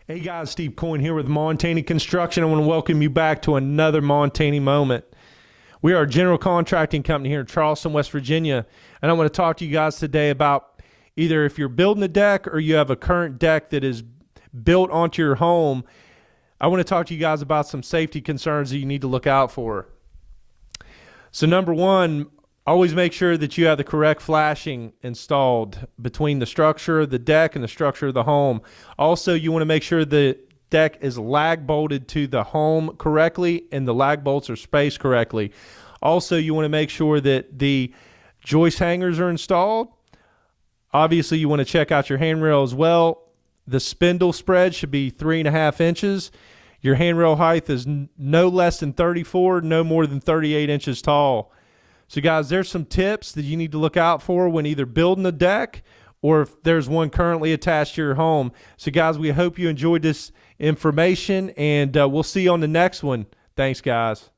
Hey guys, Steve Coyne here with Montani Construction. I want to welcome you back to another Montani Moment. We are a general contracting company here in Charleston, West Virginia, and I want to talk to you guys today about either if you're building a deck or you have a current deck that is built onto your home. I want to talk to you guys about some safety concerns that you need to look out for. So number one, always make sure that you have the correct flashing installed between the structure of the deck and the structure of the home. Also, you want to make sure the deck is lag bolted to the home correctly and the lag bolts are spaced correctly. Also, you want to make sure that the joist hangers are installed. Obviously, you want to check out your handrail as well. The spindle spread should be 3.5 inches. Your handrail height is no less than 34, no more than 38 inches tall. So guys, there's some tips that you need to look out for when either building a deck or if there's one currently attached to your home. So guys, we hope you enjoyed this information, and we'll see you on the next one. Thanks, guys.